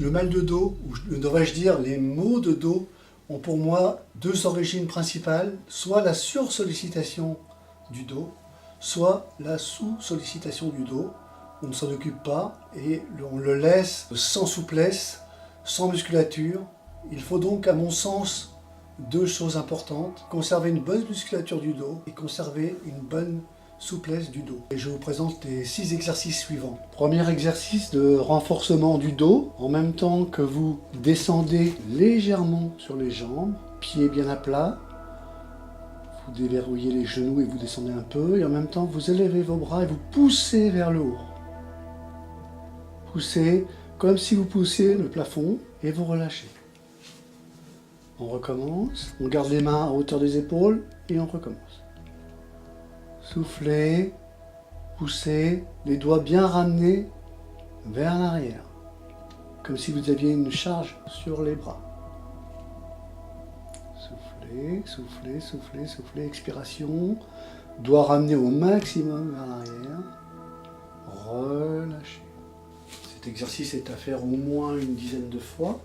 Le mal de dos, ou devrais-je dire les maux de dos, ont pour moi deux origines principales, soit la sursollicitation du dos, soit la sous-sollicitation du dos. On ne s'en occupe pas et on le laisse sans souplesse, sans musculature. Il faut donc, à mon sens, deux choses importantes: conserver une bonne musculature du dos et conserver une bonne souplesse du dos. Et je vous présente les 6 exercices suivants. Premier exercice de renforcement du dos. En même temps que vous descendez légèrement sur les jambes, pieds bien à plat, vous déverrouillez les genoux et vous descendez un peu, et en même temps vous élevez vos bras et vous poussez vers le haut. Poussez comme si vous poussiez le plafond et vous relâchez. On recommence, on garde les mains à hauteur des épaules et on recommence. Soufflez, poussez, les doigts bien ramenés vers l'arrière, comme si vous aviez une charge sur les bras. Soufflez, soufflez, soufflez, soufflez, expiration, doigts ramenés au maximum vers l'arrière, relâchez. Cet exercice est à faire au moins une dizaine de fois.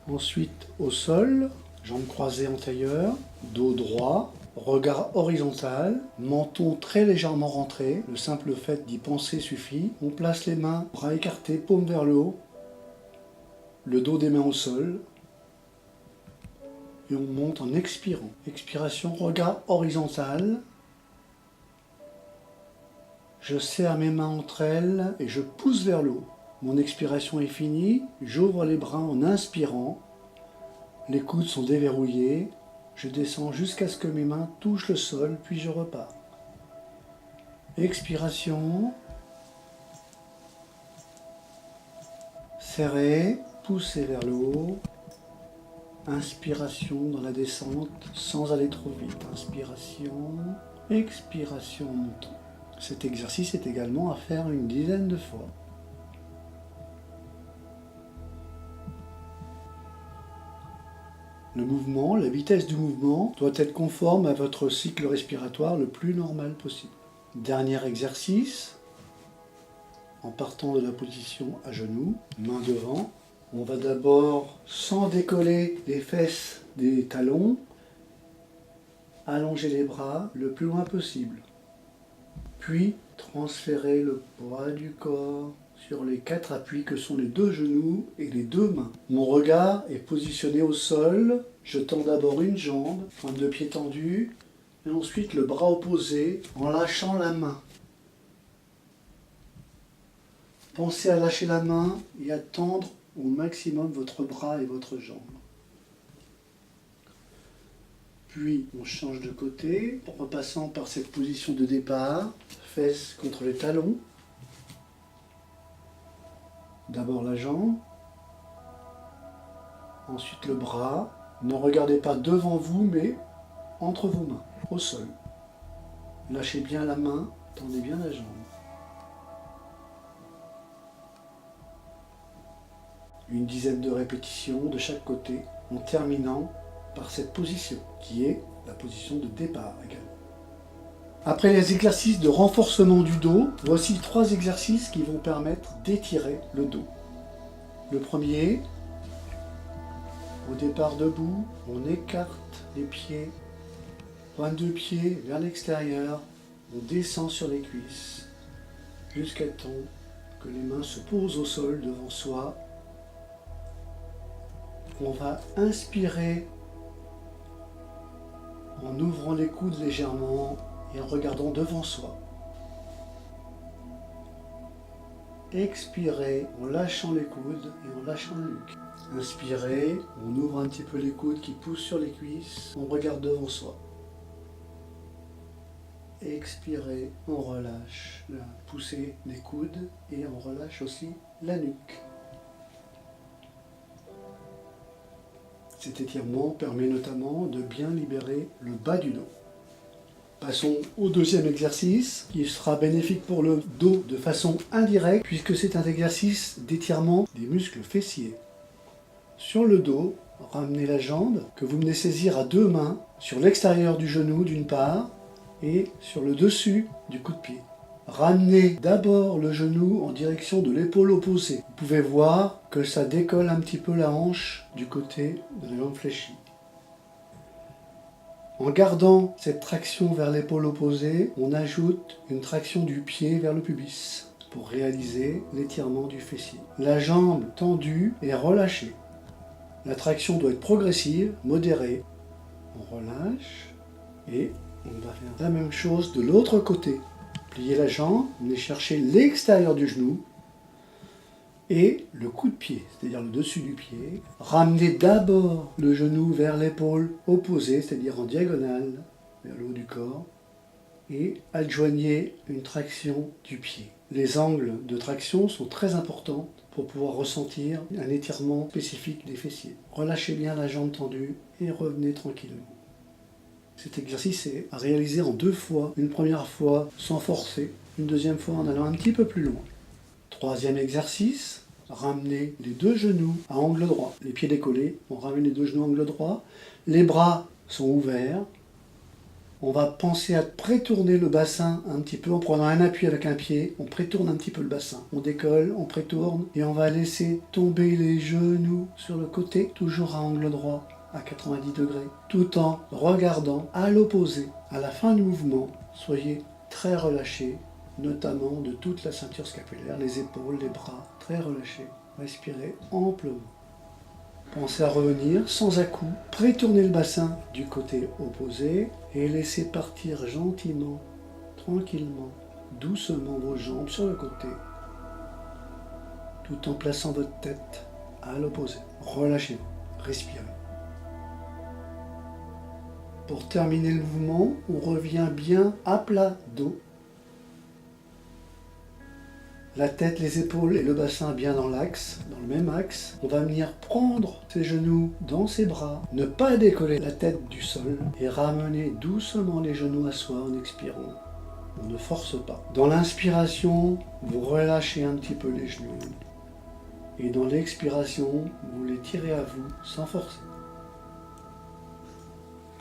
Ensuite, au sol, jambes croisées en tailleur, dos droit, regard horizontal, menton très légèrement rentré. Le simple fait d'y penser suffit. On place les mains, bras écartés, paume vers le haut, le dos des mains au sol, et on monte en expirant. Expiration, regard horizontal. Je serre mes mains entre elles et je pousse vers le haut. Mon expiration est finie, j'ouvre les bras en inspirant. Les coudes sont déverrouillés. Je descends jusqu'à ce que mes mains touchent le sol, puis je repars. Expiration. Serrez, poussez vers le haut. Inspiration dans la descente sans aller trop vite. Inspiration, expiration en montant. Cet exercice est également à faire une dizaine de fois. Le mouvement, la vitesse du mouvement doit être conforme à votre cycle respiratoire le plus normal possible. Dernier exercice, en partant de la position à genoux, main devant. On va d'abord, sans décoller les fesses des talons, allonger les bras le plus loin possible. Puis transférer le poids du corps sur les 4 appuis que sont les 2 genoux et les 2 mains. Mon regard est positionné au sol. Je tends d'abord une jambe, pointe de pied tendue, et ensuite le bras opposé en lâchant la main. Pensez à lâcher la main et à tendre au maximum votre bras et votre jambe. Puis on change de côté, en repassant par cette position de départ, fesses contre les talons. D'abord la jambe, ensuite le bras. Ne regardez pas devant vous, mais entre vos mains, au sol. Lâchez bien la main, tendez bien la jambe. Une dizaine de répétitions de chaque côté, en terminant par cette position, qui est la position de départ également. Après les exercices de renforcement du dos, voici 3 exercices qui vont permettre d'étirer le dos. Le premier, au départ debout, on écarte les pieds, pointe de pied vers l'extérieur, on descend sur les cuisses, jusqu'à temps que les mains se posent au sol devant soi. On va inspirer en ouvrant les coudes légèrement et en regardant devant soi. Expirez en lâchant les coudes et en lâchant le nuque. Inspirez, on ouvre un petit peu les coudes qui poussent sur les cuisses, on regarde devant soi. Expirez, on relâche la poussée des coudes et on relâche aussi la nuque. Cet étirement permet notamment de bien libérer le bas du dos. Passons au deuxième exercice qui sera bénéfique pour le dos de façon indirecte puisque c'est un exercice d'étirement des muscles fessiers. Sur le dos, ramenez la jambe que vous venez saisir à 2 mains sur l'extérieur du genou d'une part et sur le dessus du coup de pied. Ramenez d'abord le genou en direction de l'épaule opposée. Vous pouvez voir que ça décolle un petit peu la hanche du côté de la jambe fléchie. En gardant cette traction vers l'épaule opposée, on ajoute une traction du pied vers le pubis pour réaliser l'étirement du fessier. La jambe tendue est relâchée. La traction doit être progressive, modérée. On relâche et on va faire la même chose de l'autre côté. Pliez la jambe, venez chercher l'extérieur du genou et le coup de pied, c'est-à-dire le dessus du pied. Ramenez d'abord le genou vers l'épaule opposée, c'est-à-dire en diagonale, vers le haut du corps, et adjoignez une traction du pied. Les angles de traction sont très importants pour pouvoir ressentir un étirement spécifique des fessiers. Relâchez bien la jambe tendue et revenez tranquillement. Cet exercice est à réaliser en 2 fois. Une première fois sans forcer, une deuxième fois en allant un petit peu plus loin. Troisième exercice, ramenez les 2 genoux à angle droit. Les pieds décollés, on ramène les 2 genoux à angle droit. Les bras sont ouverts. On va penser à prétourner le bassin un petit peu en prenant un appui avec un pied. On prétourne un petit peu le bassin. On décolle, on prétourne et on va laisser tomber les genoux sur le côté, toujours à angle droit, à 90 degrés, tout en regardant à l'opposé. À la fin du mouvement, soyez très relâchés, notamment de toute la ceinture scapulaire, les épaules, les bras, très relâchés. Respirez amplement. Pensez à revenir sans à-coups, prétournez le bassin du côté opposé et laissez partir gentiment, tranquillement, doucement vos jambes sur le côté, tout en plaçant votre tête à l'opposé. Relâchez-vous, respirez. Pour terminer le mouvement, on revient bien à plat dos. La tête, les épaules et le bassin bien dans l'axe, dans le même axe. On va venir prendre ses genoux dans ses bras, ne pas décoller la tête du sol et ramener doucement les genoux à soi en expirant. On ne force pas. Dans l'inspiration, vous relâchez un petit peu les genoux. Et dans l'expiration, vous les tirez à vous sans forcer.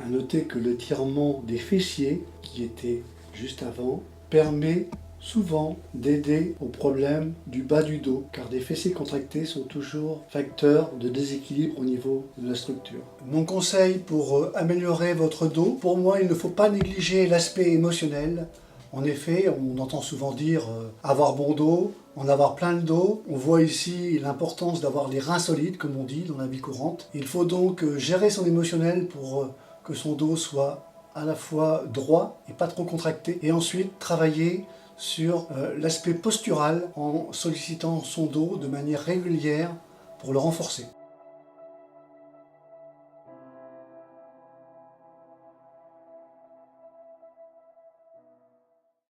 À noter que l'étirement des fessiers, qui était juste avant, permet souvent d'aider au problème du bas du dos, car des fessiers contractés sont toujours facteurs de déséquilibre au niveau de la structure. Mon conseil pour améliorer votre dos, pour moi, il ne faut pas négliger l'aspect émotionnel. En effet, on entend souvent dire avoir bon dos, en avoir plein le dos. On voit ici l'importance d'avoir les reins solides, comme on dit dans la vie courante. Il faut donc gérer son émotionnel pour que son dos soit à la fois droit et pas trop contracté. Et ensuite, travailler sur l'aspect postural en sollicitant son dos de manière régulière pour le renforcer.